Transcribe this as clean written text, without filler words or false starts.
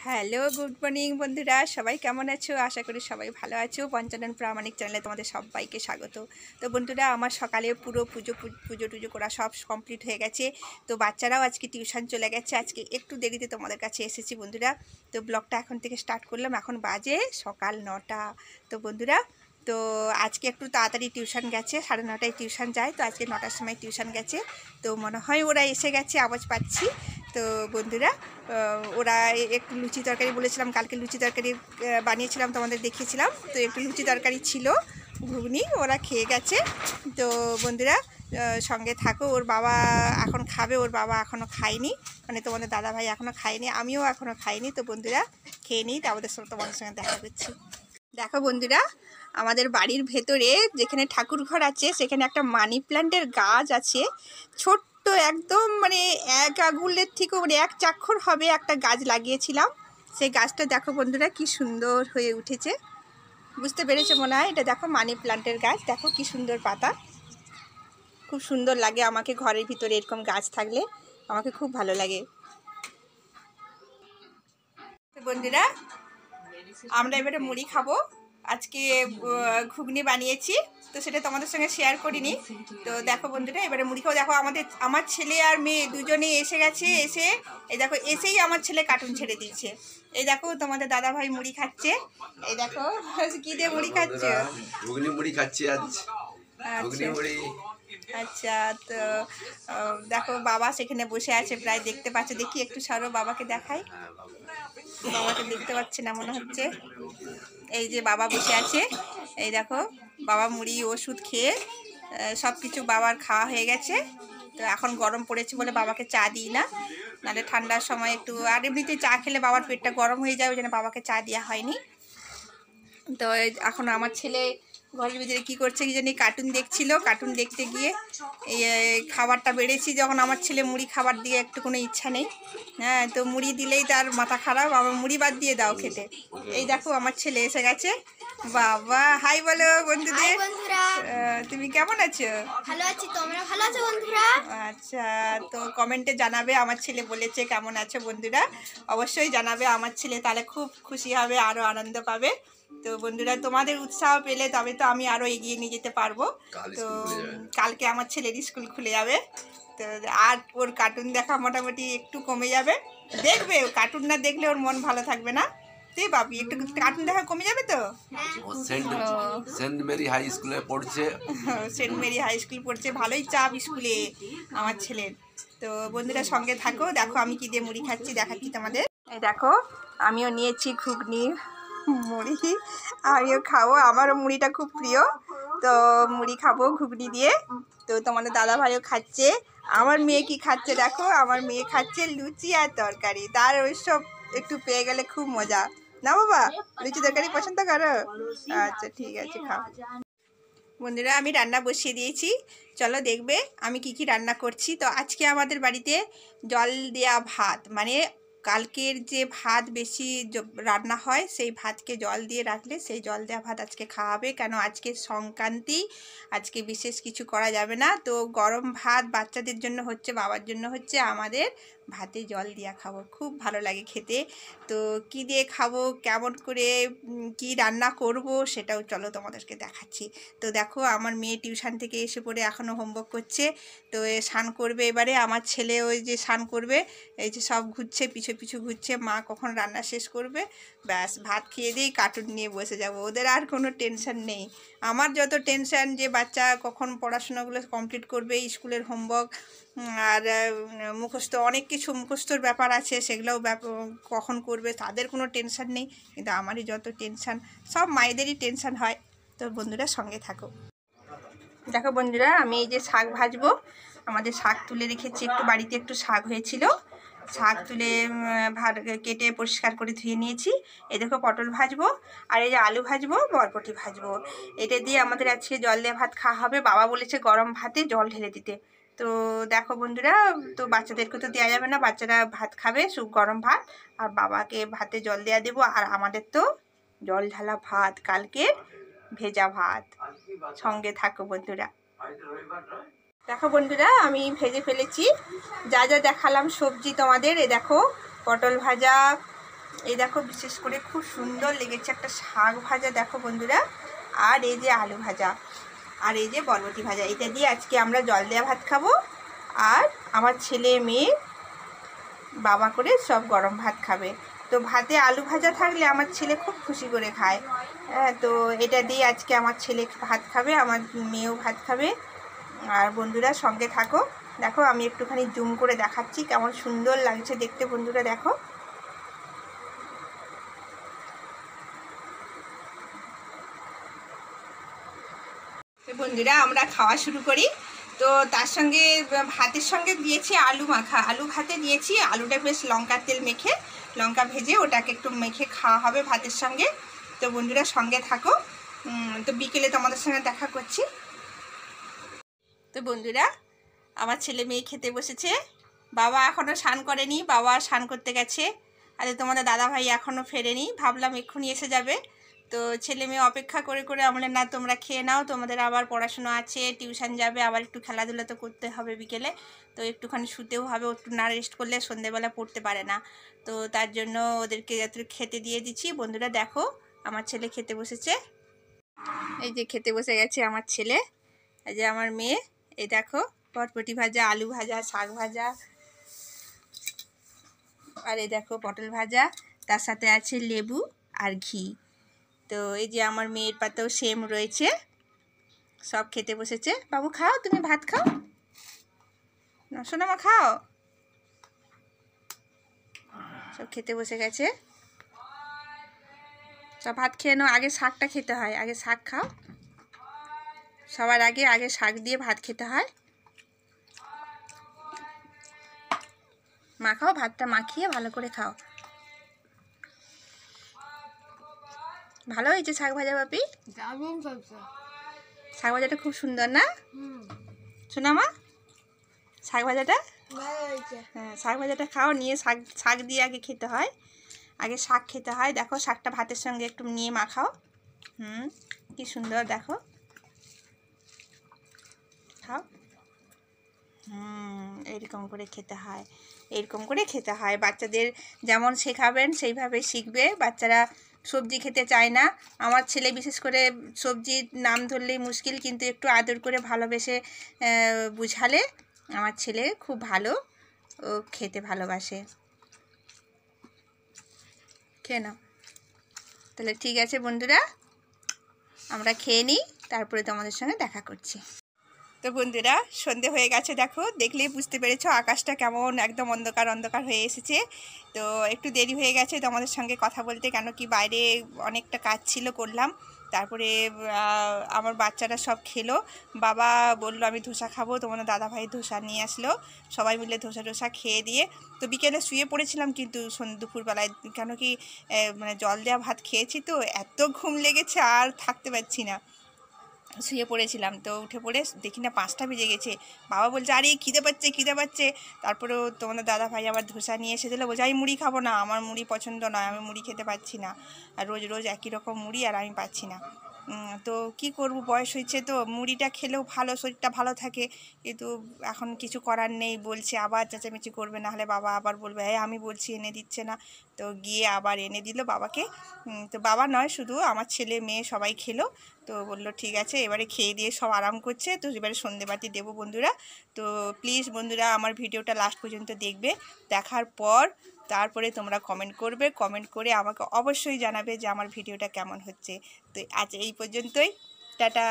Hello, good morning বন্ধুরা, সবাই কেমন আছো? আশা করি সবাই ভালো আছো। পঞ্চানন প্রামাণিক চ্যানেলে তোমাদের সবাইকে স্বাগত। তো বন্ধুরা, আমার সকালে পুরো পুজো টুজো করা সব কমপ্লিট হয়ে গেছে। তো বাচ্চারাও আজকে টিউশন চলে গেছে। আজকে একটু দেরিতে তোমাদের কাছে এসেছি বন্ধুরা। তো ব্লগটা এখন থেকে স্টার্ট করলাম। এখন বাজে সকাল 9টা। তো বন্ধুরা, তো আজকে একটু তাড়াতাড়ি টিউশন গেছে, 9:30টায় টিউশন যায়। তো আজকে 9টার সময় টিউশন গেছে। তো মনে হয় ওরা এসে গেছে, আওয়াজ পাচ্ছি। তো বন্ধুরা, ওরা একটু লুচি তরকারি বলেছিলাম, কালকে লুচি তরকারি বানিয়েছিলাম, তোমাদের দেখিয়েছিলাম। তো একটু লুচি তরকারি ছিল, ঘুগনি, ওরা খেয়ে গেছে। তো বন্ধুরা, সঙ্গে থাকো। ওর বাবা এখন খাবে, ওর বাবা এখনও খায়নি, মানে তোমাদের দাদাভাই এখনও খায়নি, আমিও এখনও খাইনি। তো বন্ধুরা, খেয়ে নিই, তোমাদের সঙ্গে দেখা করছি। দেখো বন্ধুরা, আমাদের বাড়ির ভেতরে যেখানে ঠাকুর ঘর আছে সেখানে একটা মানি প্ল্যান্টের গাছ আছে। ছোট্ট একদম, মানে এক আঙুলের থেকেও, মানে এক চাক্ষর হবে একটা গাছ লাগিয়েছিলাম। সেই গাছটা দেখো বন্ধুরা কি সুন্দর হয়ে উঠেছে। বুঝতে পেরেছো মনে হয়? এটা দেখো মানি প্ল্যান্টের গাছ, দেখো কি সুন্দর পাতা। খুব সুন্দর লাগে আমাকে ঘরের ভিতরে এরকম গাছ থাকলে, আমাকে খুব ভালো লাগে। বন্ধুরা, আমরা এবারে মুড়ি খাবো। আজকে ঘুগনি বানিয়েছি, তো সেটা তোমাদের সঙ্গে শেয়ার করিনি। তো দেখো বন্ধুরা, এবারে মুড়ি খাবো। দেখো আমার ছেলে আর মেয়ে দুজনেই এসে গেছে। এসে এই দেখো, এসেই আমার ছেলে কার্টুন ছেড়ে দিয়েছে। এই দেখো তোমাদের দাদা ভাই মুড়ি খাচ্ছে। এই দেখো কি দিয়ে মুড়ি খাচ্ছে? ঘুগনি মুড়ি খাচ্ছি আজ। ঘুগনি মুড়ি। আচ্ছা, তো দেখো বাবা সেখানে বসে আছে, প্রায় দেখতে পাচ্ছে। দেখি একটু সরো, বাবাকে দেখাই। বাবাকে দেখতে পাচ্ছি না মনে হচ্ছে। এই যে বাবা বসে আছে, এই দেখো বাবা মুড়ি ওষুধ খেয়ে সব কিছু বাবার খাওয়া হয়ে গেছে। তো এখন গরম পড়েছে বলে বাবাকে চা দিই না, নাহলে ঠান্ডার সময় একটু, আর এমনিতে চা খেলে বাবার পেটটা গরম হয়ে যায়, ওই জন্য বাবাকে চা দেওয়া হয়নি। তো এখন আমার ছেলে ঘরের ভিতরে কী করছে কি জানি, কার্টুন দেখছিল। কার্টুন দেখতে গিয়ে এই খাবারটা বেড়েছি, যখন আমার ছেলে মুড়ি খাবার দিয়ে একটু কোনো ইচ্ছা নেই। হ্যাঁ, তো মুড়ি দিলেই তার মাথা খারাপ, আমার মুড়ি বাদ দিয়ে দাও খেতে। এই দেখো আমার ছেলে এসে গেছে। বাবা, হাই বলো বন্ধুদের। তুমি কেমন আছো? ভালো আছি, তোমরা ভালো আছো বন্ধুরা? আচ্ছা, তো কমেন্টে জানাবে আমার ছেলে বলেছে কেমন আছো বন্ধুরা, অবশ্যই জানাবে। আমার ছেলে তাহলে খুব খুশি হবে, আরও আনন্দ পাবে। তো বন্ধুরা, তোমাদের উৎসাহ পেলে তবে তো আমি আরও এগিয়ে নিয়ে যেতে পারবো। তো কালকে আমার ছেলের স্কুল খুলে যাবে। তো আর ওর কার্টুন দেখা মোটামুটি একটু কমে যাবে। দেখবে, কার্টুন না দেখলে ওর মন ভালো থাকবে না। তুই বাবি, একটু কার্টুন দেখা কমে যাবে তো। সেন্ট মেরি হাই স্কুলে পড়ছে। সেন্ট মেরি হাই স্কুল পড়ছে, ভালোই চাপ স্কুলে আমার ছেলের। তো বন্ধুরা সঙ্গে থাকো, দেখো আমি কি দিয়ে মুড়ি খাচ্ছি দেখাচ্ছি তোমাদের। এই দেখো, আমিও নিয়েছি ঘুগনি মুড়ি, আমিও খাবো, আমারও মুড়িটা খুব প্রিয়। তো মুড়ি খাবো ঘুগনি দিয়ে। তো তোমাদের দাদা ভাইও খাচ্ছে। আমার মেয়ে কি খাচ্ছে দেখো, আমার মেয়ে খাচ্ছে লুচি আর তরকারি। তার ওইসব একটু পেয়ে গেলে খুব মজা। না বাবা, লুচি তরকারি পছন্দ করো? আচ্ছা ঠিক আছে, খাও। বন্ধুরা, আমি রান্না বসিয়ে দিয়েছি, চলো দেখবে আমি কি কি রান্না করছি। তো আজকে আমাদের বাড়িতে জল দেয়া ভাত, মানে কালকের যে ভাত বেশি রান্না হয় সেই ভাতকে জল দিয়ে রাখলে সেই জল দেওয়া ভাত আজকে খাওয়া হবে। কেন আজকে সংক্রান্তি, আজকে বিশেষ কিছু করা যাবে না। তো গরম ভাত বাচ্চাদের জন্য হচ্ছে, বাবার জন্য হচ্ছে, আমাদের ভাতে জল দিয়া খাবো, খুব ভালো লাগে খেতে। তো কি দিয়ে খাবো, কেমন করে কি রান্না করব সেটাও চলো তোমাদেরকে দেখাচ্ছি। তো দেখো আমার মেয়ে টিউশন থেকে এসে পড়ে এখনও হোমওয়ার্ক করছে। তো স্নান করবে এবারে, আমার ছেলে ওই যে স্নান করবে, এই যে সব ঘুরছে, পিছু পিছু ঘুরছে, মা কখন রান্না শেষ করবে। ব্যাস ভাত খেয়ে দিয়েই কার্টুন নিয়ে বসে যাব, ওদের আর কোনো টেনশন নেই। আমার যত টেনশন যে বাচ্চা কখন পড়াশোনাগুলো কমপ্লিট করবে, স্কুলের হোমওয়ার্ক আর মুখস্থ, অনেক কিছু মুখস্থর ব্যাপার আছে, সেগুলোও কখন করবে, তাদের কোনো টেনশন নেই। কিন্তু আমারই যত টেনশন, সব মায়েদেরই টেনশন হয়। তো বন্ধুরা সঙ্গে থাকো। দেখো বন্ধুরা, আমি এই যে শাক ভাজবো, আমাদের শাক তুলে রেখেছি, একটু বাড়িতে একটু শাক হয়েছিল, শাক তুলে কেটে পরিষ্কার করে ধুয়ে নিয়েছি। এই দেখো পটল ভাজবো, আর এই যে আলু ভাজবো, বরবটি ভাজবো। এটা দিয়ে আমাদের আজকে জল দিয়ে ভাত খাওয়া হবে। বাবা বলেছে গরম ভাতে জল ঢেলে দিতে। তো দেখো বন্ধুরা, তো বাচ্চাদেরকে তো দেওয়া যাবে না, বাচ্চারা ভাত খাবে গরম ভাত, আর বাবাকে ভাতে জল দেওয়া দেবো। আর আমাদের তো জল ঢালা ভাত, কালকের ভেজা ভাত। সঙ্গে থাকো বন্ধুরা। দেখো বন্ধুরা, আমি ভেজে ফেলেছি যা যা দেখালাম সবজি তোমাদের। এ দেখো পটল ভাজা, এই দেখো বিশেষ করে খুব সুন্দর লেগেছে একটা শাক ভাজা দেখো বন্ধুরা, আর এই যে আলু ভাজা, আর এই যে বরবটি ভাজা। এটা দিয়ে আজকে আমরা জল দেওয়া ভাত খাবো, আর আমার ছেলে মেয়ে বাবা করে সব গরম ভাত খাবে। তো ভাতে আলু ভাজা থাকলে আমার ছেলে খুব খুশি করে খায়। তো এটা দিয়ে আজকে আমার ছেলে ভাত খাবে, আমার মেয়েও ভাত খাবে। আর বন্ধুরা সঙ্গে থাকো, দেখো আমি একটুখানি জুম করে দেখাচ্ছি কেমন সুন্দর লাগছে দেখতে বন্ধুরা। দেখো বন্ধুরা আমরা খাওয়া শুরু করি। তো তার সঙ্গে ভাতের সঙ্গে দিয়েছি আলু মাখা, আলু ভাতে দিয়েছি, আলুটা বেশ লঙ্কার তেল মেখে লঙ্কা ভেজে ওটাকে একটু মেখে খাওয়া হবে ভাতের সঙ্গে। তো বন্ধুরা সঙ্গে থাকো, তো বিকেলে তোমাদের সঙ্গে দেখা করছি। তো বন্ধুরা আমার ছেলে মেয়ে খেতে বসেছে, বাবা এখনও স্নান করেনি, বাবা স্নান করতে গেছে, আর তোমাদের দাদাভাই এখনও ফেরেনি, ভাবলাম এক্ষুনি এসে যাবে। তো ছেলে মেয়ে অপেক্ষা করে করে আমরা না তোমরা খেয়ে নাও, তোমাদের আবার পড়াশোনা আছে, টিউশন যাবে, আবার একটু খেলাধুলা তো করতে হবে বিকেলে, তো একটুখানি শুতেও হবে, একটু না রেস্ট করলে সন্ধেবেলা পড়তে পারে না। তো তার জন্য ওদেরকে যাতে খেতে দিয়ে দিচ্ছি। বন্ধুরা দেখো আমার ছেলে খেতে বসেছে, এই যে খেতে বসে গেছে আমার ছেলে, এই যে আমার মেয়ে, এই দেখো বরবটি ভাজা, আলু ভাজা, শাক ভাজা, আর এই দেখো পটল ভাজা, তার সাথে আছে লেবু আর ঘি। তো এই যে আমার মেয়ের পাতেও সেম রয়েছে, সব খেতে বসেছে। বাবু খাও, তুমি ভাত খাও না, শোনো মা খাও, সব খেতে বসে গেছে, সব ভাত খেয়ে নাও। আগে শাকটা খেতে হয়, আগে শাক খাও, সবার আগে আগে শাক দিয়ে ভাত খেতে হয়। মাখাও, ভাতটা মাখিয়ে ভালো করে খাও। ভালো হয়েছে শাক ভাজা বাপি, শাক ভাজাটা খুব সুন্দর না শোনা মা? শাক ভাজাটা, হ্যাঁ শাক ভাজাটা খাও, নিয়ে শাক শাক দিয়ে আগে খেতে হয়, আগে শাক খেতে হয়। দেখো শাকটা ভাতের সঙ্গে একটু নিয়ে মাখাও, কি সুন্দর দেখো, খাও। এরকম করে খেতে হয়, এরকম করে খেতে হয়। বাচ্চাদের যেমন শেখাবেন সেইভাবে শিখবে। বাচ্চারা সবজি খেতে চায় না, আমার ছেলে বিশেষ করে সবজির নাম ধরলেই মুশকিল, কিন্তু একটু আদর করে ভালোবেসে বুঝালে আমার ছেলে খুব ভালো, ও খেতে ভালোবাসে। খেয়ে নাও তাহলে, ঠিক আছে বন্ধুরা আমরা খেয়ে নিই, তারপরে তোমাদের সঙ্গে দেখা করছি। তো বন্ধুরা সন্ধে হয়ে গেছে, দেখো দেখলেই বুঝতে পেরেছো আকাশটা কেমন একদম অন্ধকার অন্ধকার হয়ে এসেছে। তো একটু দেরি হয়ে গেছে তোমাদের সঙ্গে কথা বলতে, কেন কি বাইরে অনেকটা কাজ ছিল, করলাম। তারপরে আমার বাচ্চারা সব খেলো, বাবা বললো আমি ধোসা খাবো, তোমাদের দাদাভাই ধোসা নিয়ে আসলো, সবাই মিলে ধোসা টোসা খেয়ে দিয়ে তো বিকেলে শুয়ে পড়েছিলাম, কিন্তু দুপুরবেলায় কেন কি মানে জল দেওয়া ভাত খেয়েছি, তো এত ঘুম লেগেছে আর থাকতে পারছি না, শুয়ে পড়েছিলাম। তো উঠে পড়ে দেখি না 5টা বেজে গেছে, বাবা বলছে আরে খিদে পাচ্ছে খিদে পাচ্ছে। তারপরেও তোমাদের দাদা ভাই আবার ধোসা নিয়ে এসে দিল, বলছে আমি মুড়ি খাবো না, আমার মুড়ি পছন্দ নয়, আমি মুড়ি খেতে পাচ্ছি না, আর রোজ রোজ একই রকম মুড়ি আর আমি পাচ্ছি না। তো কি করব, বয়স হয়েছে তো, মুড়িটা খেলেও ভালো, শরীরটা ভালো থাকে, কিন্তু এখন কিছু করার নেই। বলছে আবার চেঁচামেচি করবে, না হলে বাবা আবার বলবে হ্যাঁ আমি বলছি এনে দিচ্ছে না। তো গিয়ে আবার এনে দিল বাবাকে। তো বাবা নয়, শুধু আমার ছেলে মেয়ে সবাই খেলো। তো বললো ঠিক আছে, এবারে খেয়ে দিয়ে সব আরাম করছে, তো এবারে সন্ধেবাতি দেবো বন্ধুরা। তো প্লিজ বন্ধুরা আমার ভিডিওটা লাস্ট পর্যন্ত দেখবে, দেখার পর তারপরে তোমরা কমেন্ট করবে, কমেন্ট করে আমাকে অবশ্যই জানাবে যে আমার ভিডিওটা কেমন হচ্ছে। তো আজ এই পর্যন্তই, টাটা।